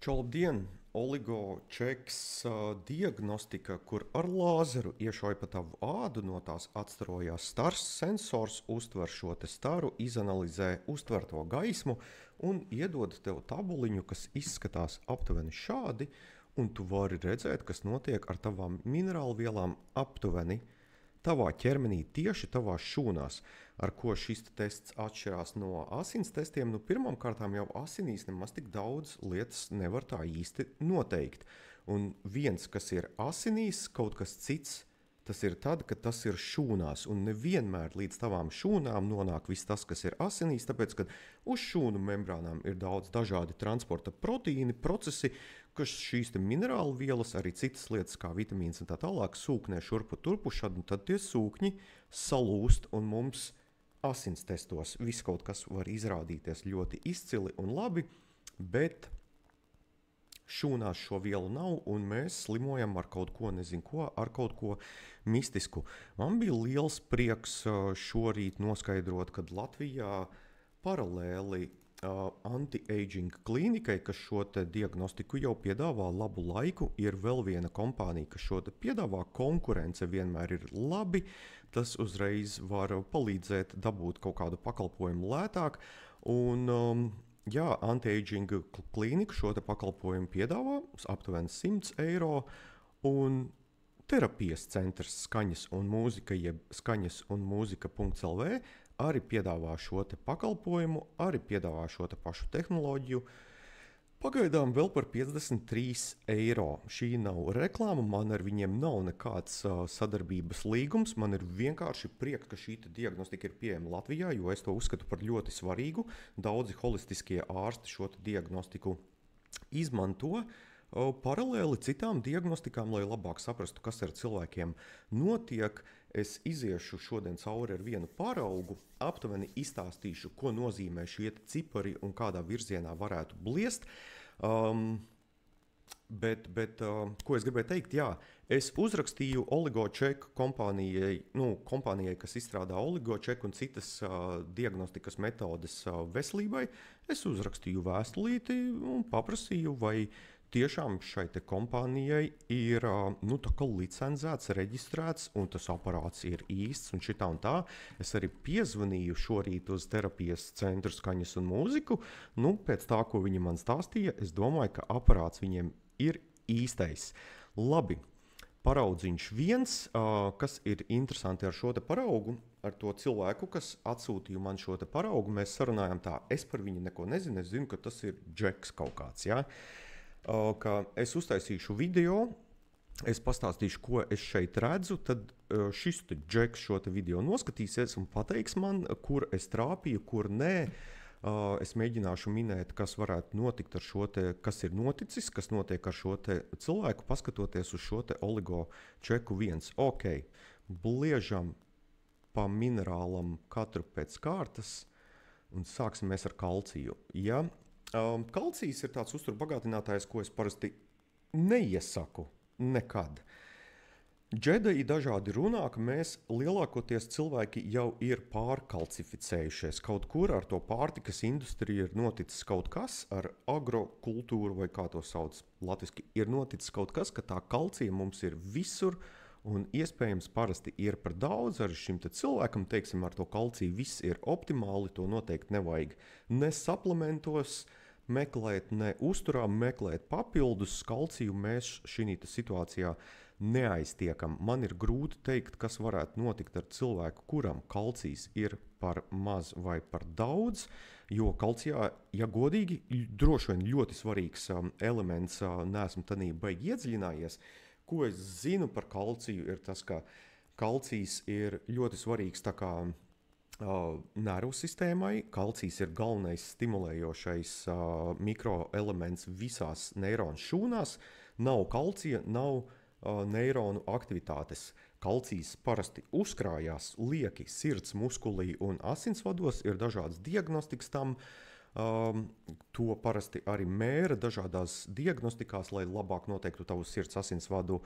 Labdien! Oligočeks diagnostika, kur ar lāzeru iešauj pa tavu ādu, no tās atstarojās stars sensors, uztver šo te staru, izanalizē uztverto gaismu un iedod tev tabuliņu, kas izskatās aptuveni šādi, un tu vari redzēt, kas notiek ar tavām minerālvielām aptuveni tavā ķermenī, tieši tavās šūnās. Ar ko šis tests atšķirās no asins testiem? Pirmām kārtām jau asinīs nemaz tik daudz lietas nevar tā īsti noteikt. Un viens, kas ir asinīs, kaut kas cits, tas ir tad, kad tas ir šūnās. Un nevienmēr līdz tavām šūnām nonāk viss tas, kas ir asinīs, tāpēc, ka uz šūnu membrānām ir daudz dažādi transporta proteīni, procesi, kas šīs minerālu vielas, arī citas lietas kā vitamīns un tā tālāk, sūknē šurpu turpu, šad un tad tie sūkņi salūst un mums asins testos viss kaut kas var izrādīties ļoti izcili un labi, bet šūnās šo vielu nav un mēs slimojam ar kaut ko, nezinu ko, ar kaut ko mistisku. Man bija liels prieks šorīt noskaidrot, kad Latvijā paralēli anti-aging klīnikai, kas šo te diagnostiku jau piedāvā labu laiku, ir vēl viena kompānija, kas šo te piedāvā. Konkurence vienmēr ir labi, tas uzreiz var palīdzēt dabūt kaut kādu pakalpojumu lētāk, un anti-aging klīnika šo te pakalpojumu piedāvā aptuveni 100 eiro, un terapijas centrs skaņas un mūzika, jeb skaņas un mūzika.lv arī piedāvā šo te pakalpojumu, arī piedāvā šo te pašu tehnoloģiju. Pagaidām vēl par 53 eiro. Šī nav reklāma, man ar viņiem nav nekāds sadarbības līgums. Man ir vienkārši prieks, ka šī diagnostika ir pieejama Latvijā, jo es to uzskatu par ļoti svarīgu. Daudzi holistiskie ārsti šo diagnostiku izmanto paralēli citām diagnostikām, lai labāk saprastu, kas ar cilvēkiem notiek. Es iziešu šodien cauri ar vienu paraugu, aptuveni izstāstīšu, ko nozīmē šie cipari un kādā virzienā varētu bliest. Bet ko es gribēju teikt? Jā, es uzrakstīju Oligočeku kompānijai, kas izstrādā Oligočeku un citas diagnostikas metodes veselībai. Es uzrakstīju vēstulīti un paprasīju, vai tiešām šai te kompānijai ir licencēts, reģistrēts, un tas aparāts ir īsts un šitā un tā. Es arī piezvanīju šorīt uz terapijas centru skaņas un mūziku. Pēc tā, ko viņi man stāstīja, es domāju, ka aparāts viņiem ir īstais. Labi, paraudziņš viens, kas ir interesanti ar šo te paraugu, ar to cilvēku, kas atsūtīja man šo te paraugu, mēs sarunājām tā, es par viņu neko nezinu, es zinu, ka tas ir džeks kaut kāds, jā. Ka es uztaisīšu video, es pastāstīšu, ko es šeit redzu, tad šis džeks šo te video noskatīsies un pateiks man, kur es trāpīju, kur nē. Es mēģināšu minēt, kas varētu notikt ar šo te, kas ir noticis, kas notiek ar šo te cilvēku, paskatoties uz šo te Oligočeku viens. Ok, bliežam pa minerālam katru pēc kārtas un sāksim mēs ar kalciju. Ja? Kalcijs ir tāds uzturbagātinātājs, ko es parasti neiesaku nekad. Džedai dažādi runā, ka mēs lielākoties cilvēki jau ir pārkalcificējušies. Kaut kur ar to pārtikas industriju ir noticis kaut kas, ar agrokultūru vai kā to sauc latviski, ir noticis kaut kas, ka tā kalcija mums ir visur un iespējams parasti ir par daudz. Ar šim te cilvēkam, teiksim, ar to kalciju viss ir optimāli, to noteikti nevajag ne suplementos meklēt, ne uzturā meklēt papildus. Kalciju mēs šī situācijā neaiztiekam. Man ir grūti teikt, kas varētu notikt ar cilvēku, kuram kalcijs ir par maz vai par daudz, jo kalcijā, ja godīgi, droši vien ļoti svarīgs elements, neesmu tanī baigi iedziļinājies. Ko es zinu par kalciju, ir tas, ka kalcijs ir ļoti svarīgs tā kā nervu sistēmai. Kalcijs ir galvenais stimulējošais mikroelements visās neironu šūnās. Nav kalcija, nav neironu aktivitātes. Kalcijs parasti uzkrājās lieki sirds muskulī un asinsvados, ir dažādas diagnostikas tam. To parasti arī mēra dažādās diagnostikās, lai labāk noteiktu tavu sirds asinsvadu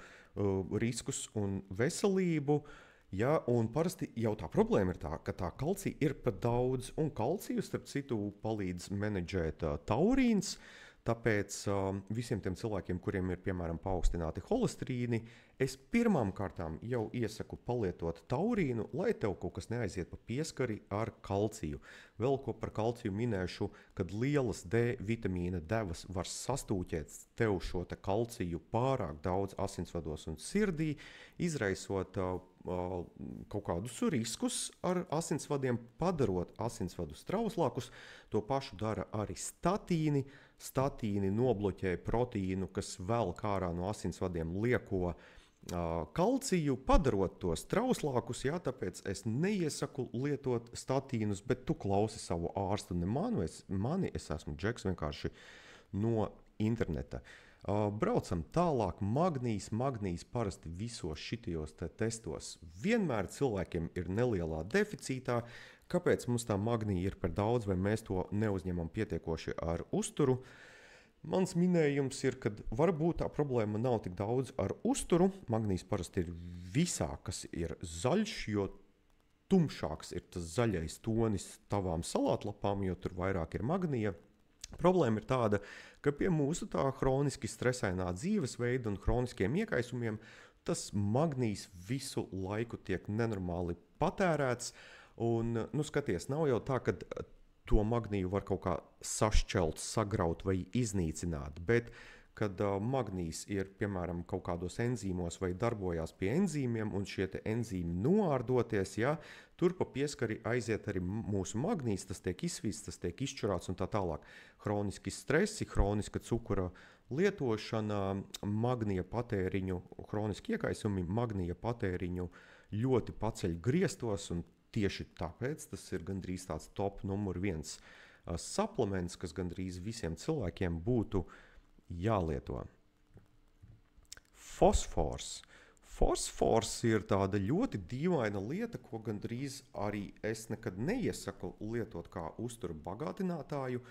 riskus un veselību. Ja, un parasti jau tā problēma ir tā, ka tā kalcija ir par daudz, un kalciju, starp citu, palīdz menedžēt taurīns. Tāpēc visiem tiem cilvēkiem, kuriem ir piemēram paaugstināti holesterīni, es pirmām kārtām jau iesaku palietot taurīnu, lai tev kaut kas neaiziet pa pieskari ar kalciju. Vēl ko par kalciju minēšu, kad lielas D vitamīna devas var sastūķēt tev šo te kalciju pārāk daudz asinsvados un sirdī, izraisot kaut kādus riskus ar asinsvadiem, padarot asinsvadus trauslākus. To pašu dara arī statīni. Statīni nobloķē proteīnu, kas velk ārā no asinsvadiem lieko kalciju, padarot tos trauslākus. Jā, tāpēc es neiesaku lietot statīnus, bet tu klausi savu ārstu, ne mani, es esmu Džeks vienkārši no interneta. Braucam tālāk. Magnijs parasti visos šitajos testos vienmēr cilvēkiem ir nelielā deficītā. Kāpēc mums tā magnija ir par daudz, vai mēs to neuzņemam pietiekoši ar uzturu? Mans minējums ir, ka varbūt tā problēma nav tik daudz ar uzturu. Magnijs parasti ir visā, kas ir zaļš, jo tumšāks ir tas zaļais tonis tavām salātlapām, jo tur vairāk ir magnija. Problēma ir tāda, ka pie mūsu tā hroniski stresainā dzīvesveida un hroniskiem iekaisumiem tas magnijs visu laiku tiek nenormāli patērēts. Un, skaties, nav jau tā, ka to magniju var kaut kā sašķelt, sagraut vai iznīcināt, bet kad magnijs ir, piemēram, kaut kādos enzīmos vai darbojās pie enzīmiem, un šie enzīmi noārdoties, ja, tur pa pieskari aiziet arī mūsu magnijs, tas tiek izsvīsts, tas tiek izšķurāts un tā tālāk. Hroniski stresi, hroniska cukura lietošana, magnija patēriņu, hroniski iekaisumi, magnija patēriņu ļoti paceļ griestos, un tieši tāpēc tas ir gandrīz tāds top numur 1 suplements, kas gandrīz visiem cilvēkiem būtu jālieto. Fosfors. Fosfors ir tāda ļoti dīvaina lieta, ko gandrīz arī es nekad neiesaku lietot kā uzturu bagātinātāju.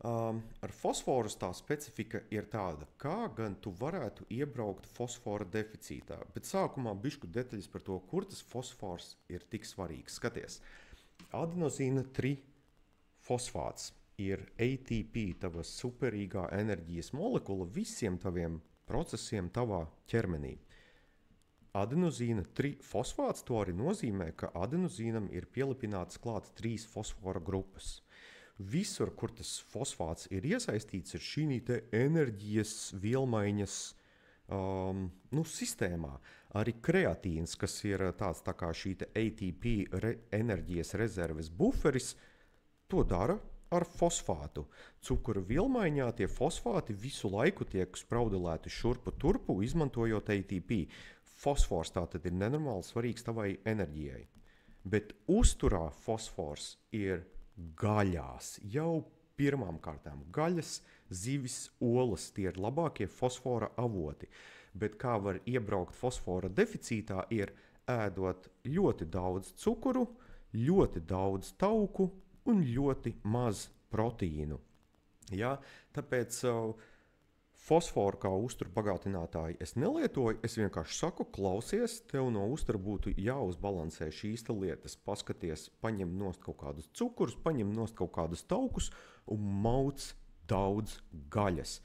Ar fosforu tā specifika ir tāda, kā gan tu varētu iebraukt fosfora deficītā. Bet sākumā bišķu detaļas par to, kur tas fosfors ir tik svarīgs. Skaties, adenozīna 3 fosfāts ir ATP, tava superīgā enerģijas molekula visiem taviem procesiem tavā ķermenī. Adenozīna 3 fosfāts to arī nozīmē, ka adenozīnam ir pielipināts klāt 3 fosfora grupas. Visur, kur tas fosfāts ir iesaistīts, ir šī te enerģijas vielmaiņas sistēmā. Arī kreatīns, kas ir tāds tā kā šī te ATP enerģijas rezerves buferis, to dara ar fosfātu. Cukura vielmaiņā tie fosfāti visu laiku tiek spraudelēti šurpu turpu, izmantojot ATP. Fosfors tātad ir nenormāli svarīgs tavai enerģijai. Bet uzturā fosfors ir gaļās. Jau pirmām kārtām gaļas, zivis, olas, tie ir labākie fosfora avoti. Bet kā var iebraukt fosfora deficītā, ir ēdot ļoti daudz cukuru, ļoti daudz tauku un ļoti maz proteīnu. Ja? Tāpēc fosforu kā uzturu bagātinātāju es nelietoju, es vienkārši saku, klausies, tev no uztura būtu jāuzbalansē šīs lietas. Paskaties, paņem nost kaut kādus cukurus, paņem nost kaut kādus taukus un mauc daudz gaļas.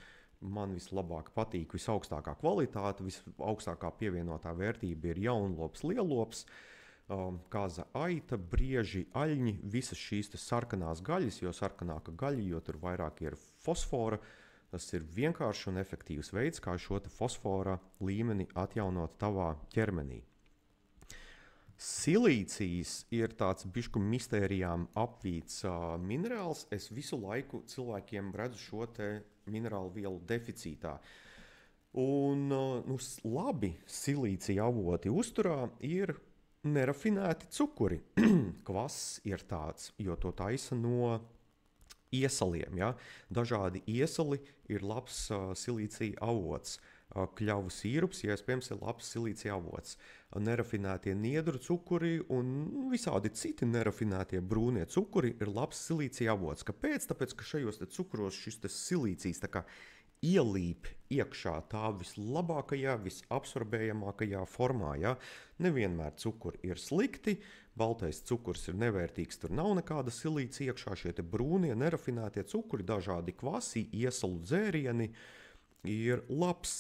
Man vislabāk patīk, visaugstākā kvalitāte, visaugstākā pievienotā vērtība ir jaunlops, lielops, kāza aita, brieži, aļņi, visas šīs sarkanās gaļas, jo sarkanāka gaļa, jo tur vairāk ir fosfora. Tas ir vienkāršs un efektīvs veids, kā šo fosfora līmeni atjaunot tavā ķermenī. Silīcijs ir tāds bišķu mistērijām apvīts minerāls. Es visu laiku cilvēkiem redzu šo te minerālu vielu deficītā. Un labi silīcija avoti uzturā ir nerafinēti cukuri. Kvass ir tāds, jo to taisa no iesaliem. Ja? Dažādi iesali ir labs silīcija avots. Kļavu sīrups, iespējams, ir labs silīcija avots. Nerafinētie niedru cukuri un visādi citi nerafinētie brūnie cukuri ir labs silīcija avots. Kāpēc? Tāpēc, ka šajos cukuros šis silīcijs tā kā ielīp iekšā tā vislabākajā, visabsorbējamākajā formā. Ja? Nevienmēr cukuri ir slikti, baltais cukurs ir nevērtīgs, tur nav nekāda silīcija iekšā, šie te brūnie, nerafinētie cukuri, dažādi kvasi, iesalu dzērieni, ir labs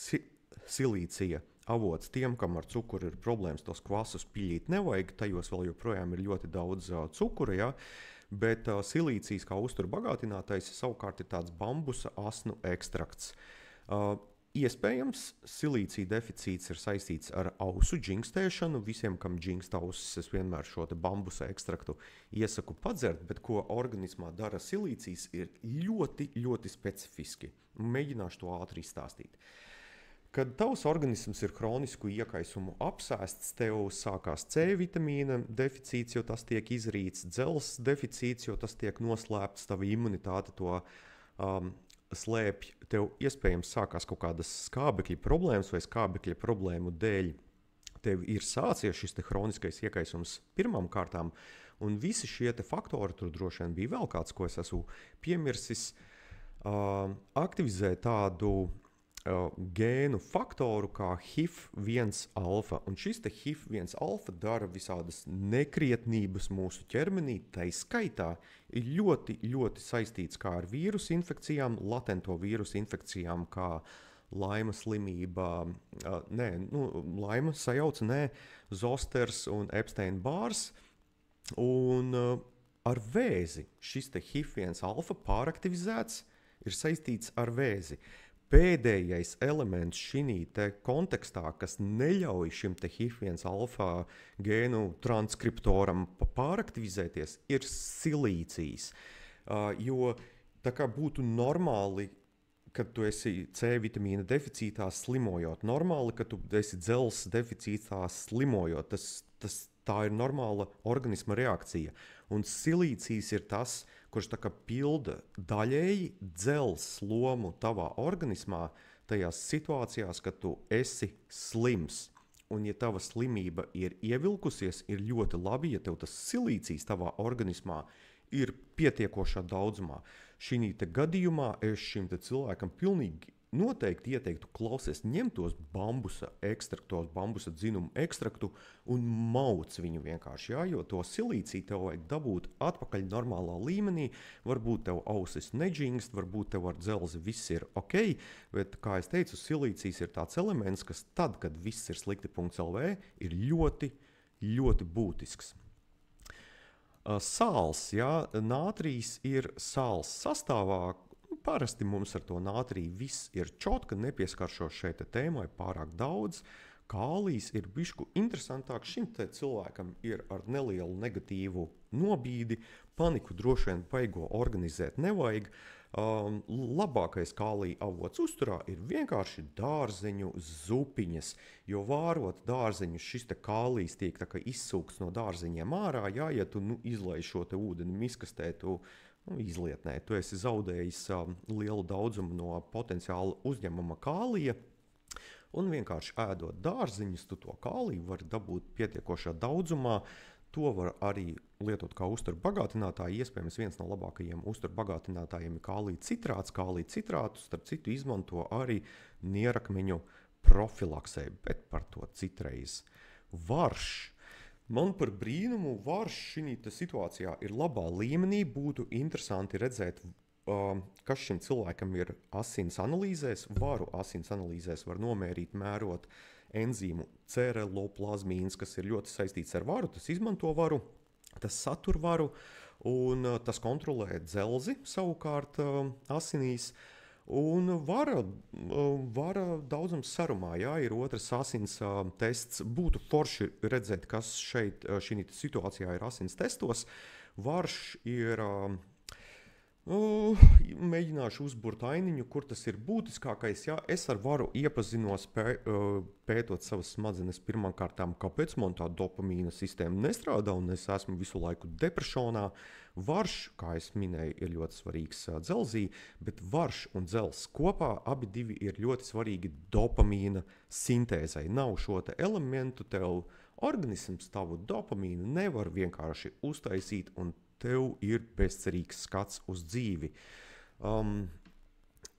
silīcija avots tiem, kam ar cukuru ir problēmas, tos kvasus piļīt nevajag, tajos vēl joprojām ir ļoti daudz cukura, ja? Bet silīcijas kā uztura bagātinātais savukārt ir tāds bambusa asnu ekstrakts. Iespējams, silīcija deficīts ir saistīts ar ausu džingstēšanu. Visiem, kam džingst ausis, es vienmēr šo te bambusa ekstraktu iesaku padzert, bet ko organismā dara silīcijas ir ļoti, ļoti specifiski. Mēģināšu to ātri izstāstīt. Kad tavs organisms ir hronisku iekaisumu apsēsts, tev sākās C vitamīna deficīts, jo tas tiek izrīts, dzelzs deficīts, jo tas tiek noslēpts, tava imunitāte to slēpj, tev iespējams sākās kaut kādas skābekļa problēmas vai skābekļa problēmu dēļ. Tev ir sācies šis te hroniskais iekaisums pirmām kārtām, un visi šie te faktori, tur droši vien bija vēl kāds, ko es esmu piemirsis, aktivizē tādu gēnu faktoru kā HIF1-alfa. Un šis te HIF1-alfa dara visādas nekrietnības mūsu ķermenī, tai skaitā ir ļoti, ļoti saistīts kā ar vīrusu infekcijām, latento vīrusu infekcijām, kā Laima slimība, Laima sajauca, Zosters un Epstein-Bārs. Un ar vēzi šis te HIF1-alfa pāraktivizēts ir saistīts ar vēzi. Pēdējais elements šī te kontekstā, kas neļauj šim te HIF1-alfa gēnu transkriptoram pāraktivizēties, ir silīcijas. Jo tā kā būtu normāli, kad tu esi C vitamīna deficītā slimojot, normāli, ka tu esi dzelzs deficītā slimojot, tā ir normāla organisma reakcija. Un silīcijas ir tas, kurš tā kā pilda daļēji dzelzs lomu tavā organismā tajās situācijās, kad tu esi slims. Un ja tava slimība ir ievilkusies, ir ļoti labi, ja tev tas silīcijas tavā organismā ir pietiekošā daudzumā. Šī te gadījumā es šim te cilvēkam pilnīgi noteikti ieteiktu klausies, ņem tos bambusa ekstraktos, bambusa dzinumu ekstraktu un mauc viņu vienkārši, jā, jo to silīciju tev vajag dabūt atpakaļ normālā līmenī, varbūt tev ausis neģingst, varbūt tev ar dzelzi viss ir ok, bet, kā es teicu, silīcijas ir tāds elements, kas tad, kad viss ir slikti.lv, ir ļoti, ļoti būtisks. Sāls, jā, nātrijs ir sāls sastāvā. Parasti mums ar to nātriju viss ir čotka, nepieskaršos šeit tēmai pārāk daudz. Kālijs ir bišku interesantāk, šim te cilvēkam ir ar nelielu negatīvu nobīdi, paniku droši vien baigo organizēt nevajag. Labākais kālija avots uzturā ir vienkārši dārzeņu zupiņas, jo vārot dārzeņus šis te kālijs tiek tā kā izsūkts no dārzeņiem ārā, jā, ja tu izlai šo te ūdeni miskastē, tu izlietnē. Tu esi zaudējis lielu daudzumu no potenciāli uzņemama kālija, un vienkārši ēdot dārziņus, tu to kāliju vari dabūt pietiekošā daudzumā. To var arī lietot kā uzturu bagātinātāju. Iespējams, viens no labākajiem uzturu bagātinātājiem ir kālija citrāts. Kālija citrātu, starp citu, izmanto arī nierakmeņu profilaksē, bet par to citreiz. Varš. Man par brīnumu varš šī situācijā ir labā līmenī. Būtu interesanti redzēt, kas šim cilvēkam ir asins analīzēs. Varu asins analīzēs var nomērīt, mērot enzīmu cereloplazmīns, kas ir ļoti saistīts ar varu. Tas izmanto varu, tas satur varu un tas kontrolē dzelzi savukārt asinīs. Un vara daudzums sarumā, jā, ir otrs asins tests. Būtu forši redzēt, kas šeit šī situācijā ir asins testos. Varš ir, mēģināšu uzburt ainiņu, kur tas ir būtiskākais. Jā, es ar varu iepazinos pētot savas smadzenes pirmkārtām, kāpēc man tā dopamīna sistēma nestrādā un es esmu visu laiku depresjonā. Varš, kā es minēju, ir ļoti svarīgs dzelzī, bet varš un dzels kopā abi divi ir ļoti svarīgi dopamīna sintēzai. Nav šo te elementu, tev organisms tavu dopamīnu nevar vienkārši uztaisīt un tev ir bezcerīgs skats uz dzīvi.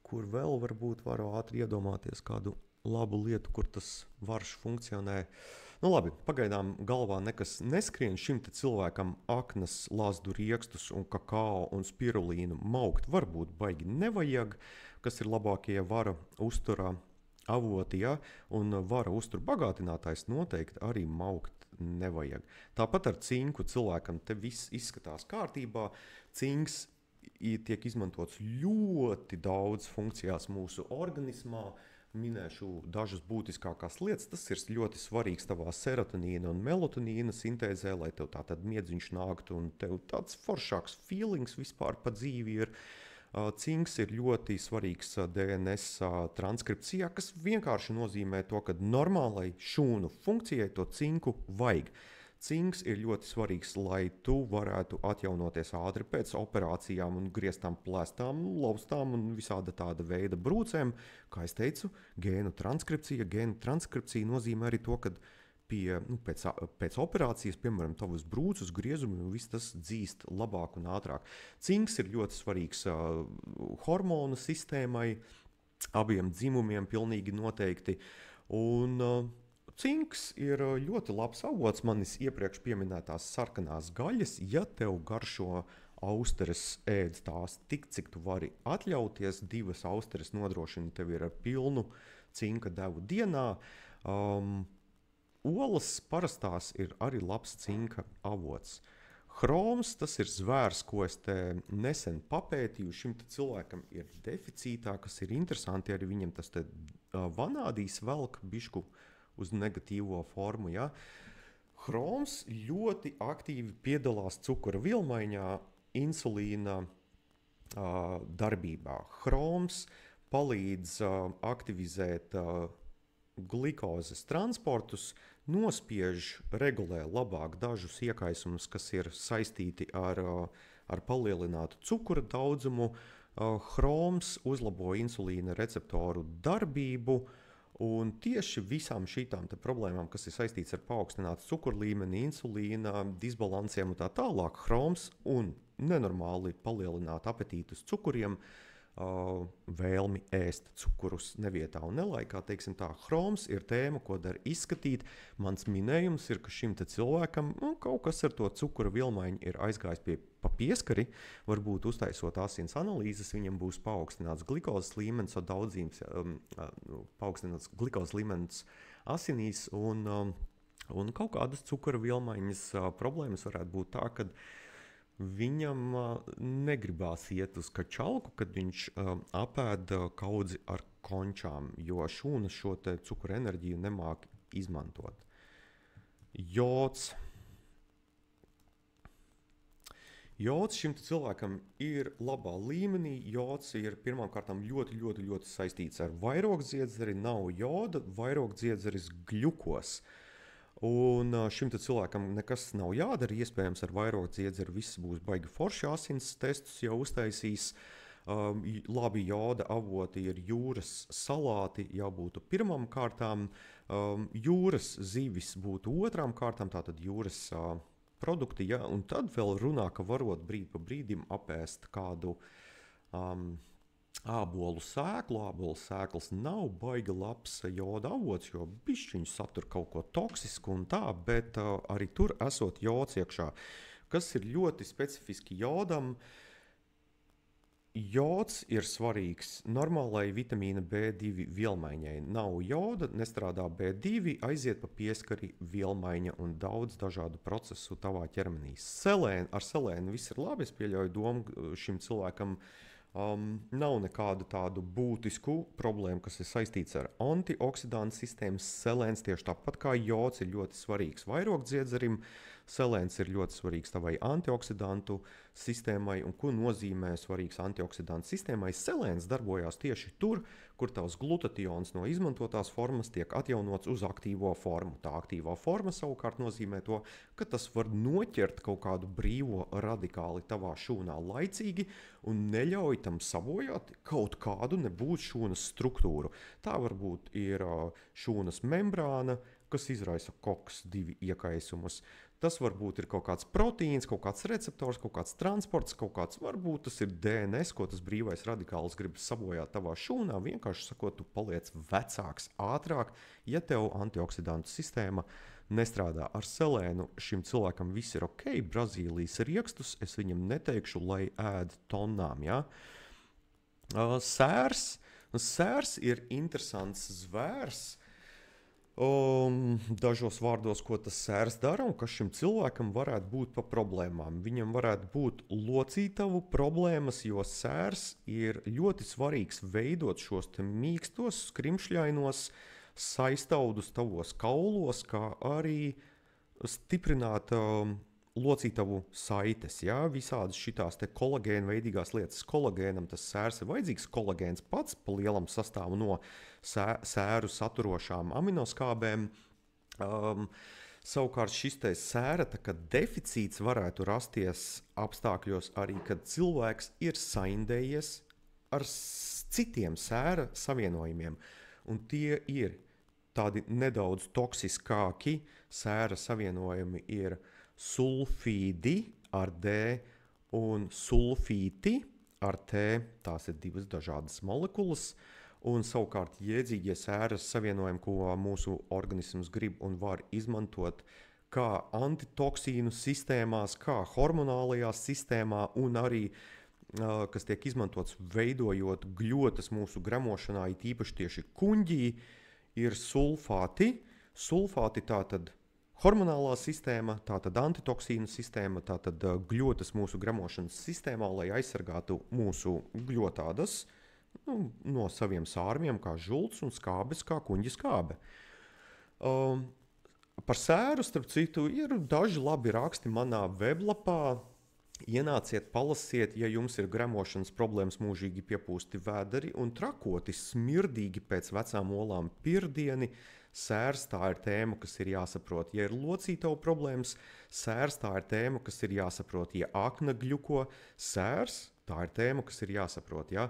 Kur vēl varbūt varu ātri iedomāties kādu labu lietu, kur tas varš funkcionē. Nu, labi, pagaidām galvā nekas neskrien. Šim cilvēkam aknas, lazdu riekstus, un kakao un spirulīnu maukt varbūt baigi nevajag, kas ir labākie vara uzturā avoti, ja? Un vara uztur bagātinātājs noteikti arī maukt nevajag. Tāpat ar cinku cilvēkam te viss izskatās kārtībā. Cinks tiek izmantots ļoti daudz funkcijās mūsu organismā. Minēšu dažas būtiskākās lietas. Tas ir ļoti svarīgs tavā serotonīna un melatonīna sintēzē, lai tev tātad miedziņš nāktu un tev tāds foršāks feelings vispār pa dzīvi ir. Cinks ir ļoti svarīgs DNS transkripcijā, kas vienkārši nozīmē to, ka normālai šūnu funkcijai to cinku vajag. Cinks ir ļoti svarīgs, lai tu varētu atjaunoties ātri pēc operācijām un grieztām plēstām, laustām un visāda tāda veida brūcēm. Kā es teicu, gēnu transkripcija. Gēnu transkripcija nozīmē arī to, ka pēc operācijas, piemēram, tavus brūcus, griezumus, viss tas dzīst labāk un ātrāk. Cinks ir ļoti svarīgs hormonu sistēmai, abiem dzimumiem pilnīgi noteikti. Un cinks ir ļoti labs avots manis iepriekš pieminētās sarkanās gaļas. Ja tev garšo austeres, ēd tās tik, cik tu vari atļauties, 2 austeres nodrošina tevi ar pilnu cinka devu dienā. Olas parastās ir arī labs cinka avots. Chroms, tas ir zvērs, ko es te nesen papētīju. Šim cilvēkam ir deficītā, kas ir interesanti, arī viņam tas te vanādīs velk bišku uz negatīvo formu. Ja? Chroms ļoti aktīvi piedalās cukura vilmaiņā, insulīna darbībā. Chroms palīdz aktivizēt glikozes transportus, nospiež, regulē labāk dažus iekaisumus, kas ir saistīti ar palielinātu cukura daudzumu. Chroms uzlabo insulīna receptoru darbību, un tieši visām šīm problēmām, kas ir saistīts ar paaugstinātu cukuru līmeni, insulīna disbalansiem un tā tālāk, chroms un nenormāli palielināt apetītu uz cukuriem, vēlmi ēst cukurus nevietā un nelaikā, teiksim tā, chroms ir tēma, ko dar izskatīt. Mans minējums ir, ka šim cilvēkam kaut kas ar to cukura vilmaiņu ir aizgājis pa pieskari, varbūt uztaisot asins analīzes, viņam būs paaugstināts glikozes līmenis, paaugstināts glikozes līmenis asinīs, un kaut kādas cukura vilmaiņas problēmas varētu būt tā, ka viņam negribās iet uz kačalku, kad viņš apēd kaudzi ar končām, jo šūnas šo te cukura enerģiju nemāk izmantot. Jods. Jods šim cilvēkam ir labā līmenī. Jods ir pirmkārt ļoti saistīts ar vairogdziedzeri. Nav joda, vairogdziedzeris gļukos. Un šim cilvēkam nekas nav jādara. Iespējams, ar vairogdziedzeri viss būs baigi forši, asins testus jau uztaisīs. Labi joda avoti ir jūras salāti, jau būtu pirmām kārtām. Jūras zivis būtu otrām kārtām, tātad jūras produkti. Ja? Un tad vēl runā, ka varot brīd pa brīdim apēst kādu ābolu sēklu. Ābolu sēklas nav baigi labs joda avots, jo bišķiņš satur kaut ko toksisku un tā, bet arī tur esot jods iekšā, kas ir ļoti specifiski jodam. Jods ir svarīgs normālai vitamīna B2 vielmaiņai. Nav joda, nestrādā B2, aiziet pa pieskari vielmaiņa un daudz dažādu procesu tavā ķermenī. Ar selēnu viss ir labi, es pieļauju domu šim cilvēkam. Nav nekādu tādu būtisku problēmu, kas ir saistīts ar antioksidantu sistēmas. Selēns tieši tāpat kā jods ir ļoti svarīgs vairogdziedzerim. Selēns ir ļoti svarīgs tavai antioksidantu sistēmai. Un ko nozīmē svarīgs antioksidantu sistēmai? Selēns darbojās tieši tur, kur tavs glutations no izmantotās formas tiek atjaunots uz aktīvo formu. Tā aktīvā forma savukārt nozīmē to, ka tas var noķert kaut kādu brīvo radikāli tavā šūnā laicīgi un neļauj tam sabojāt kaut kādu nebūt šūnas struktūru. Tā varbūt ir šūnas membrāna, kas izraisa COX-2 iekaisumus. Tas varbūt ir kaut kāds proteīns, kaut kāds receptors, kaut kāds transports, kaut kāds varbūt tas ir DNS, ko tas brīvais radikāls grib sabojāt tavā šūnā. Vienkārši sakot, tu paliec vecāks ātrāk, ja tev antioksidantu sistēma nestrādā ar selēnu, šim cilvēkam viss ir ok, Brazīlijas riekstus es viņam neteikšu, lai ēd tonnām. Ja? Sērs ir interesants zvērs. Dažos vārdos, ko tas sērs dara un kas šim cilvēkam varētu būt pa problēmām. Viņam varētu būt locītavu problēmas, jo sērs ir ļoti svarīgs veidot šos mīkstos, skrimšļainos saistaudus tavos kaulos, kā arī stiprināt locītavu saites, ja? Visādas šitās te kolagēna veidīgās lietas. Kolagēnam tas sērs ir vajadzīgs, kolagēns pats pa lielam sastāv no sēru saturošām aminoskābēm. Savukārt šis te sēra deficīts varētu rasties apstākļos arī, kad cilvēks ir saindējies ar citiem sēra savienojumiem. Un tie ir tādi nedaudz toksiskāki sēra savienojumi ir sulfīdi ar D un sulfīti ar T. Tās ir divas dažādas molekulas. Un savukārt jēdzīgie sēras savienojumi, ko mūsu organisms grib un var izmantot kā antitoksīnu sistēmās, kā hormonālajā sistēmā un arī, kas tiek izmantots veidojot gļotas mūsu gremošanā, it īpaši tieši kuņģī, ir sulfāti. Sulfāti tātad hormonālā sistēma, tātad antitoksīnu sistēma, tātad gļotas mūsu gremošanas sistēmā, lai aizsargātu mūsu gļotādas no saviem sārmiem, kā žults un skābes, kā kuņģa skābe. Par sēru, starp citu, ir daži labi raksti manā weblapā. Ienāciet, palasiet, ja jums ir gremošanas problēmas, mūžīgi piepūsti vēderi un trakoti, smirdīgi pēc vecām olām pirdieni. Sērs tā ir tēma, kas ir jāsaprot. Ja ir locītavu problēmas, sērs tā ir tēma, kas ir jāsaprot. Ja akna gļuko, sērs tā ir tēma, kas ir jāsaprot. Ja?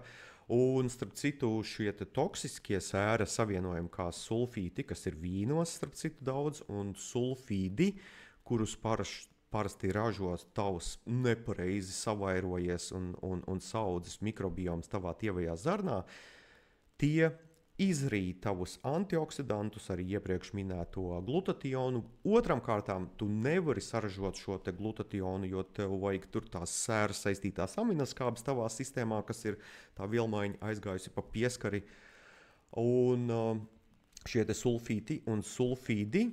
Un, starp citu, šie toksiskie sēra savienojumi kā sulfīti, kas ir vīnos, starp citu daudz, un sulfīdi, kurus parasti ražo tavs nepareizi savairojies un saudzes mikrobioms tavā tievajā zarnā, tie izrīt tavus antioksidantus, arī iepriekš minēto glutationu. Otram kārtām, tu nevari saražot šo te glutationu, jo tev vajag tur tās sēra saistītās aminoskābes tavā sistēmā, kas ir tā vielmaiņa aizgājusi pa pieskari. Un šie te sulfīti un sulfīdi,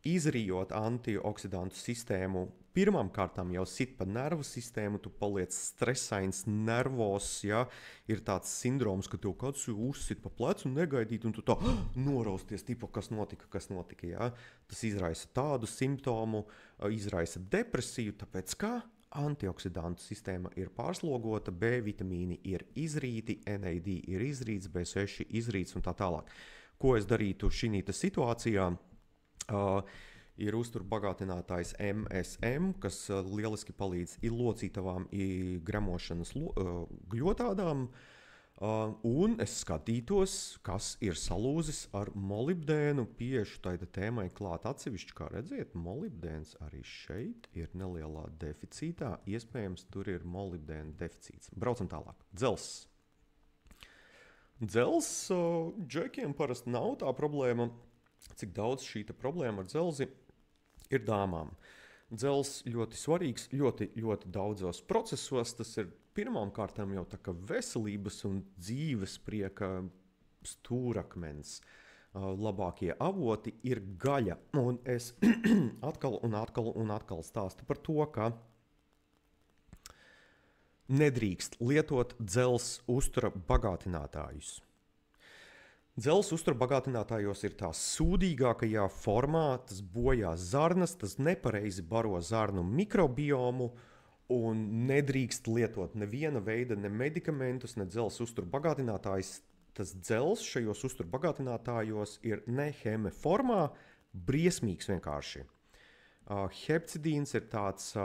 izrijot antioksidantu sistēmu, pirmām kārtām jau sit pa nervu sistēmu, tu paliec stresains, nervos, ja? Ir tāds sindroms, ka tev kāds uzsit pa plecu un negaidīt, un tu tā norausties, tipo, kas notika, ja? Tas izraisa tādu simptomu, izraisa depresiju, tāpēc kā antioksidantu sistēma ir pārslogota, B vitamīni ir izrīti, NAD ir izrīts, B6 izrīts un tā tālāk. Ko es darītu šī situācijā? Ir uzturbagātinātājs MSM, kas lieliski palīdz locītavām, gremošanas gļotādām. Un es skatītos, kas ir salūzis ar molibdēnu, piešu taida tēmai klāt atsevišķi, kā redziet, molibdēns arī šeit ir nelielā deficītā, iespējams tur ir molibdēna deficīts. Braucam tālāk. Dzels. Dzels džekiem parasti nav tā problēma, cik daudz šī problēma ar dzelzi ir dāmām. Dzels ļoti svarīgs, ļoti, ļoti daudzos procesos. Tas ir pirmām kārtām jau tā kā veselības un dzīves prieka stūrakmens. Labākie avoti ir gaļa. Un es atkal stāstu par to, ka nedrīkst lietot dzels uztura bagātinātājus. Dzels uzturbagātinātājos ir tā sūdīgākajā formā, tas bojā zarnas, tas nepareizi baro zarnu mikrobiomu un nedrīkst lietot neviena veida ne medikamentus, ne dzels uzturbagātinātājus. Tas dzels šajos uzturbagātinātājos ir ne heme formā, briesmīgs vienkārši. Hepcidīns ir tāds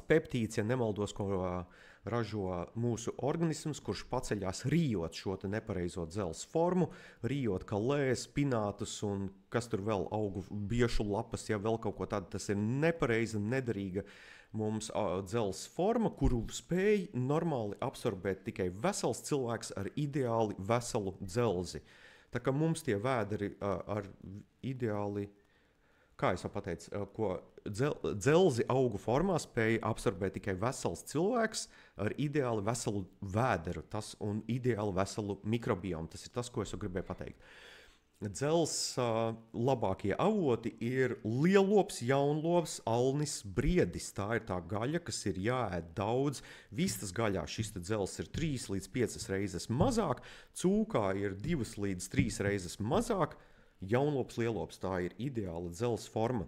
peptīds, ja nemaldos, ko ražo mūsu organisms, kurš paceļās rijot šo te nepareizo dzels formu, rijot kalē, spinātus un kas tur vēl augu biešu lapas, ja vēl kaut ko tādu, tas ir nepareiza, nederīga mums dzels forma, kuru spēj normāli absorbēt tikai vesels cilvēks ar ideāli veselu dzelzi. Tā kā mums tie vēderi ar ideāli kā es jau pateicu, ko dzelzi augu formā spēja absorbēt tikai vesels cilvēks ar ideāli veselu vēderu un ideāli veselu mikrobiomu. Tas ir tas, ko es gribēju pateikt. Dzelzs labākie avoti ir lielops, jaunlops, alnis, briedis. Tā ir tā gaļa, kas ir jāēd daudz. Vistas gaļā šis dzelzs ir 3 līdz 5 reizes mazāk, cūkā ir 2 līdz 3 reizes mazāk. Jaunlops, lielops, tā ir ideāla dzelzs forma.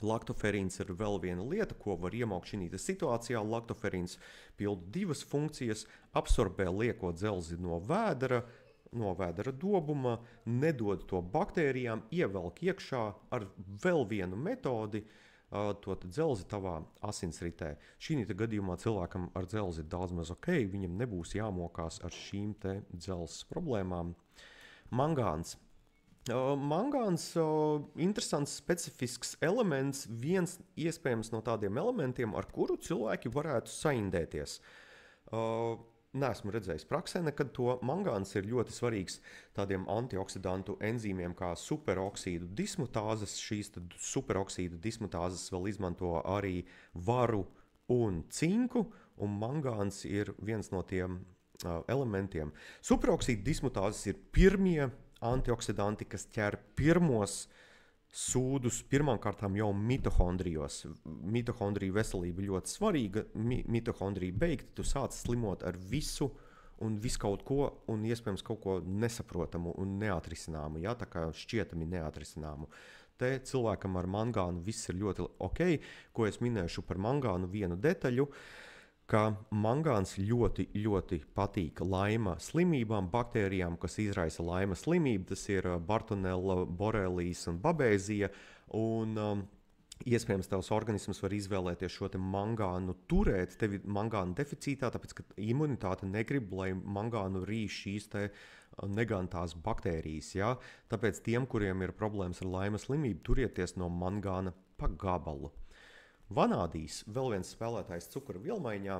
Laktoferīns ir vēl viena lieta, ko var iemaukt šī situācijā. Laktoferīns pilda 2 funkcijas, absorbē lieko dzelzi no vēdera dobuma, nedod to baktērijām, ievelk iekšā ar vēl vienu metodi, to dzelzi tavā asinsritē. Šī gadījumā cilvēkam ar dzelzi ir daudz maz ok, viņam nebūs jāmokās ar šīm te dzelzs problēmām. Mangāns. Mangāns interesants, specifisks elements, viens iespējams no tādiem elementiem, ar kuru cilvēki varētu saindēties. Neesmu redzējis praksē nekad to. Mangāns ir ļoti svarīgs tādiem antioksidantu enzīmiem kā superoksīdu dismutāzes. Šīs superoksīdu dismutāzes vēl izmanto arī varu un cinku, un mangāns ir viens no tiem elementiem. Superoksīdu dismutāzes ir pirmie antioksidanti, kas ķer pirmos sūdus pirmkārtām jau mitohondrijos. Mitohondriju veselība ļoti svarīga. Mitohondriju beigti, tu sāc slimot ar visu un visu kaut ko, un iespējams kaut ko nesaprotamu un neatrisināmu, ja? Tā kā šķietami neatrisināmu. Te cilvēkam ar mangānu viss ir ļoti ok. Ko es minēšu par mangānu vienu detaļu, ka mangāns ļoti, ļoti patīk laima slimībām, baktērijām, kas izraisa laima slimību. Tas ir Bartonella, borelijas un babēzija. Un iespējams tavs organisms var izvēlēties šo te mangānu turēt tevi mangānu deficītā, tāpēc, ka imunitāte negrib, lai mangānu rīš šīs te negantās baktērijas. Ja? Tāpēc tiem, kuriem ir problēmas ar laima slimību, turieties no mangāna pa gabalu. Vanādijs, vēl viens spēlētājs cukura vielmaiņā,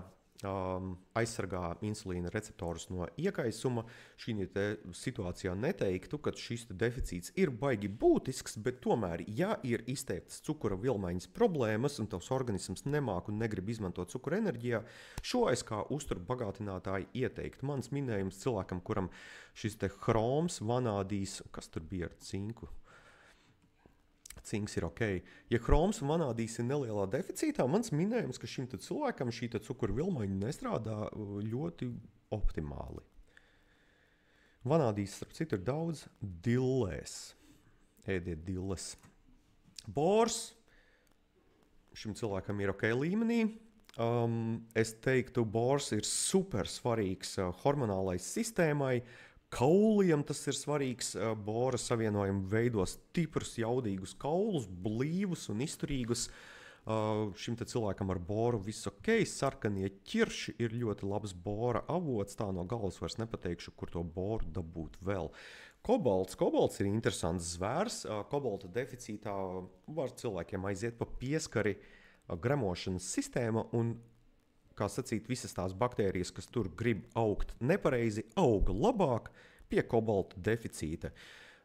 aizsargā insulīna receptorus no iekaisuma. Šī situācijā neteiktu, ka šis deficīts ir baigi būtisks, bet tomēr, ja ir izteiktas cukura vielmaiņas problēmas un tavs organisms nemāk un negrib izmantot cukura enerģijā, šo es kā uzturbagātinātāju ieteiktu. Mans minējums cilvēkam, kuram šis te chroms, vanādijs, kas tur bija ar cinku? Cinks ir ok. Ja chroms un vanādijs ir nelielā deficītā, mans minējums, ka šim cilvēkam šī cukura vilmaiņa nestrādā ļoti optimāli. Vanādijs, starp citu, ir daudz dillēs. Ēdiet dilles. Bors šim cilvēkam ir ok līmenī. Es teiktu, bors ir super svarīgs hormonālai sistēmai. Kauliem tas ir svarīgs. Bora savienojumi veido stiprus, jaudīgus kaulus, blīvus un izturīgus. Šim cilvēkam ar boru viss ok. Sarkanie ķirši ir ļoti labs bora avots. Tā no galvas vairs nepateikšu, kur to boru dabūt vēl. Kobalts. Kobalts ir interesants zvērs. Kobalta deficītā var cilvēkiem aiziet pa pieskari gremošanas sistēma un, kā sacīt, visas tās baktērijas, kas tur grib augt nepareizi, auga labāk pie kobalta deficīta.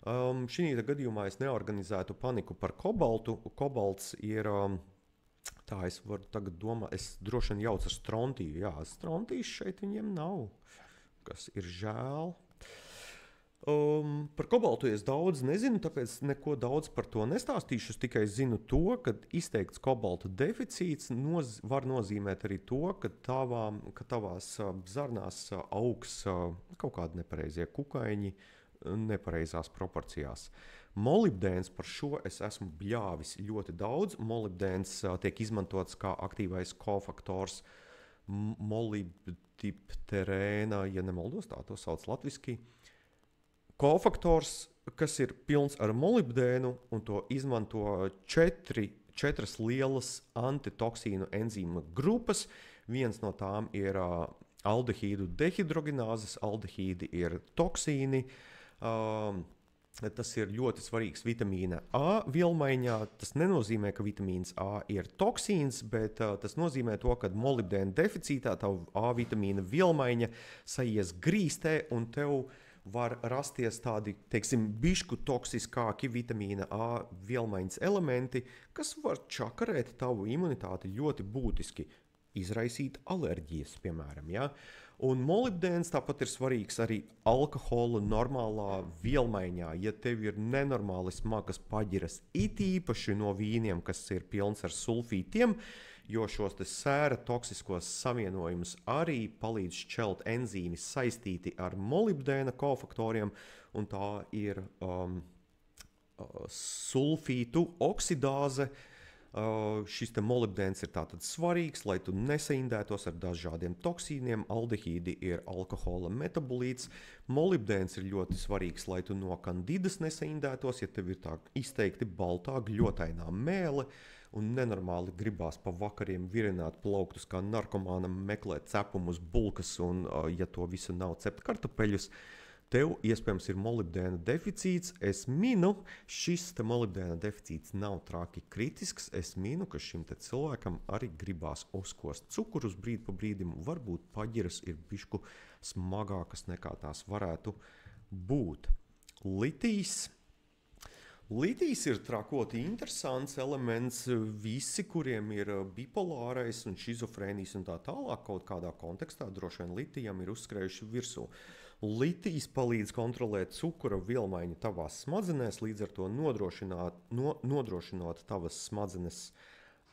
Šī gadījumā es neorganizētu paniku par kobaltu. Kobalts ir, tā es varu tagad domāt, es droši vien jaucu ar strontiju. Jā, strontijas šeit viņiem nav, kas ir žēl. Par kobaltu es daudz nezinu, tāpēc neko daudz par to nestāstīšu. Es tikai zinu to, ka izteikts kobalta deficīts var nozīmēt arī to, ka tavās zarnās augs kaut kādi nepareizie kukaiņi nepareizās proporcijās. Molibdēns, par šo es esmu bļāvis ļoti daudz. Molibdēns tiek izmantots kā aktīvais kofaktors molibdipterēna, ja nemaldos, tā to sauc latviski. Kofaktors, kas ir pilns ar molibdēnu, un to izmanto četras lielas antitoksīnu enzīmu grupas. Viens no tām ir aldehīdu dehidrogenāzes, aldehīdi ir toksīni. Tas ir ļoti svarīgs vitamīna A vielmaiņā. Tas nenozīmē, ka vitamīns A ir toksīns, bet tas nozīmē to, ka molibdēna deficītā tavu A vitamīna vielmaiņa saies grīstē un tev var rasties tādi, teiksim, bišku toksiskāki vitamīna A vielmaiņas elementi, kas var čakarēt tavu imunitāti ļoti būtiski, izraisīt alerģijas, piemēram. Ja? Un molibdēns tāpat ir svarīgs arī alkohola normālā vielmaiņā. Ja tev ir nenormāli smagas paģiras, it īpaši no vīniem, kas ir pilns ar sulfītiem, jo šos sēra toksiskos savienojumus arī palīdz šķelt enzīmi saistīti ar molibdēna kofaktoriem, un tā ir sulfītu oksidāze. Šis molibdēns ir tātad svarīgs, lai tu nesaindētos ar dažādiem toksīniem. Aldehīdi ir alkohola metabolīts. Molibdēns ir ļoti svarīgs, lai tu no kandidas nesaindētos, ja tev ir tā izteikti baltā, gļotainā mēle, un nenormāli gribās pa vakariem virināt plauktus, kā narkomānam meklēt cepumus, bulkas, un, ja to visu nav, cept kartupeļus, tev iespējams ir molibdēna deficīts. Es minu, šis molibdēna deficīts nav traki kritisks. Es minu, ka šim cilvēkam arī gribās uzkost cukurus brīdi pa brīdim. Varbūt paģiras ir bišku smagākas nekā tās varētu būt. Litijs. Litijs ir trakoti interesants elements. Visi, kuriem ir bipolārais un šizofrēnijas un tā tālāk, kaut kādā kontekstā droši vien litijam ir uzskrējuši virsū. Litijs palīdz kontrolēt cukura vielmaiņu tavās smadzenēs, līdz ar to nodrošinot tavas smadzenes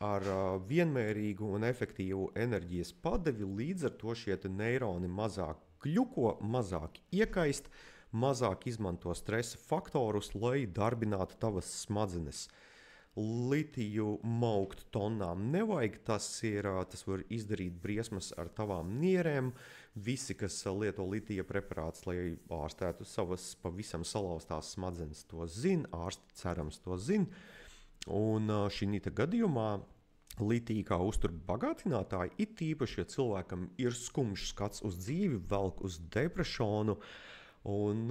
ar vienmērīgu un efektīvu enerģijas padevi. Līdz ar to šie neironi mazāk kļuko, mazāk iekaist, mazāk izmanto stresa faktorus, lai darbinātu tavas smadzenes. Litiju maukt tonnām nevajag, tas var izdarīt briesmas ar tavām nierēm. Visi, kas lieto litija preparātus, lai ārstētu savas pavisam salauztās smadzenes, to zina, ārsti cerams to zina. Un šī gadījumā litija kā uzturbagātinātāji, it īpaši, ja cilvēkam ir skumjš skats uz dzīvi, velk uz depresionu, un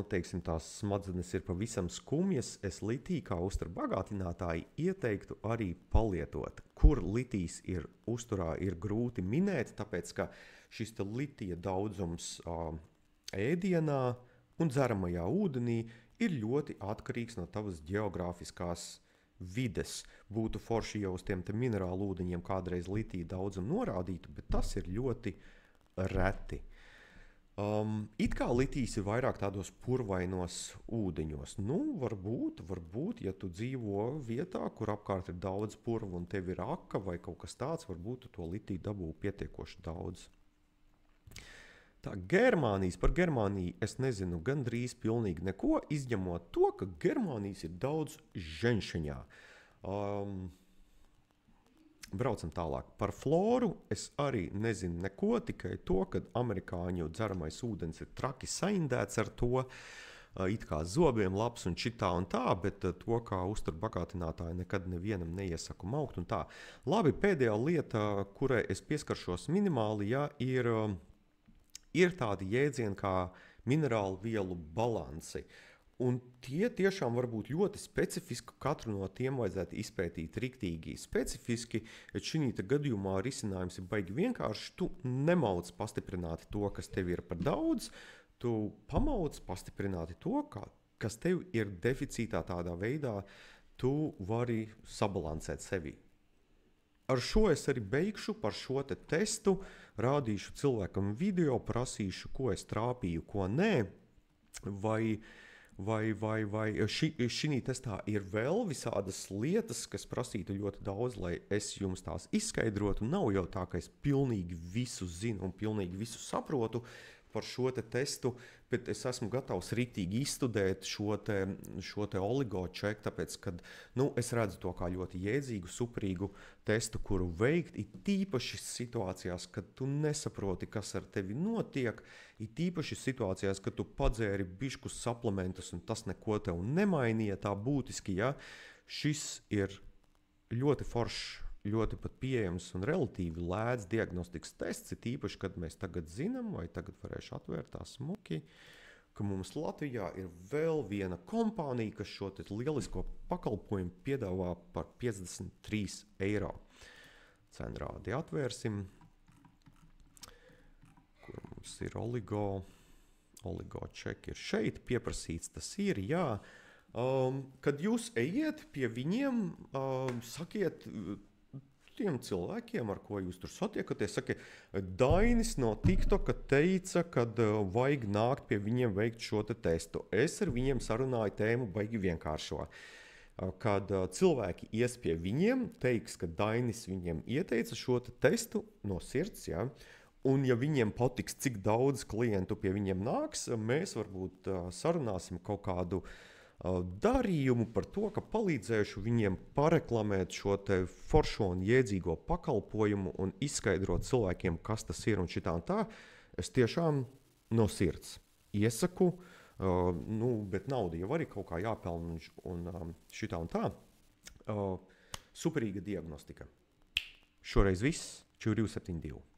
teiksim, tās smadzenes ir pavisam skumjas, es litiju kā uzturbagātinātāji ieteiktu arī palietot. Kur litijs ir uzturā, ir grūti minēt, tāpēc, ka šis litija daudzums ēdienā un dzeramajā ūdenī ir ļoti atkarīgs no tavas geogrāfiskās vides. Būtu forši jau uz tiem minerālu ūdeņiem kādreiz litija daudzumu norādītu, bet tas ir ļoti reti. It kā litijs ir vairāk tādos purvainos ūdeņos. Varbūt, ja tu dzīvo vietā, kur apkārt ir daudz purvu un tev ir aka vai kaut kas tāds, varbūt tu to litiju dabū pietiekoši daudz. Tā par Germāniju es nezinu gandrīz pilnīgi neko, izņemot to, ka Germānijas ir daudz ženšaņā. Braucam tālāk. Par floru es arī nezinu neko, tikai to, ka amerikāņu dzeramais ūdens ir traki saindēts ar to, it kā zobiem labs un šitā un tā, bet to kā uzturbagātinātāji nekad nevienam neiesaku maukt un tā. Labi, pēdējā lieta, kurai es pieskaršos minimāli, ir tādi jēdzieni kā minerālu vielu balansi. Un tie tiešām var būt ļoti specifiski, katru no tiem vajadzētu izpētīt riktīgi specifiski, bet šī gadījumā risinājums ir baigi vienkārši. Tu nemauc pastiprināti to, kas tev ir par daudz, tu pamauc pastiprināti to, kas tev ir deficītā, tādā veidā tu vari sabalansēt sevi. Ar šo es arī beigšu par šo testu, rādīšu cilvēkam video, prasīšu, ko es trāpīju, ko nē, vai šī testā ir vēl visādas lietas, kas prasītu ļoti daudz, lai es jums tās izskaidrotu. Nav jau tā, ka es pilnīgi visu zinu un pilnīgi visu saprotu par šo testu, bet es esmu gatavs riktīgi izstudēt šo oligočeku, tāpēc, ka es redzu to kā ļoti jēdzīgu, superīgu testu, kuru veikt, it tīpaši situācijās, kad tu nesaproti, kas ar tevi notiek, it tīpaši situācijās, kad tu padzēri biškus suplementus un tas neko tev nemainīja tā būtiski, ja? Šis ir ļoti foršs, ļoti pat pieejams un relatīvi lēts diagnostikas tests, ir īpaši, kad mēs tagad zinām, vai tagad varēšu atvērt tā smuki, ka mums Latvijā ir vēl viena kompānija, kas šo lielisko pakalpojumu piedāvā par 53 eiro. Cenrādi atvērsim, kur mums ir Oligočeki ir šeit, pieprasīts tas ir, jā. Kad jūs ejiet pie viņiem, sakiet tiem cilvēkiem, ar ko jūs tur satiekaties, sakiet, Dainis no TikToka teica, kad vajag nākt pie viņiem veikt šo te testu. Es ar viņiem sarunāju tēmu baigi vienkāršo. Kad cilvēki ies pie viņiem, teiks, ka Dainis viņiem ieteica šo te testu no sirds, ja? Un ja viņiem patiks, cik daudz klientu pie viņiem nāks, mēs varbūt sarunāsim kaut kādu darījumu par to, ka palīdzēšu viņiem pareklamēt šo te foršo un jēdzīgo pakalpojumu un izskaidrot cilvēkiem, kas tas ir un šitā un tā. Es tiešām no sirds iesaku, bet nauda jau arī kaut kā jāpelna un šitā un tā. Superīga diagnostika. Šoreiz viss. 4272.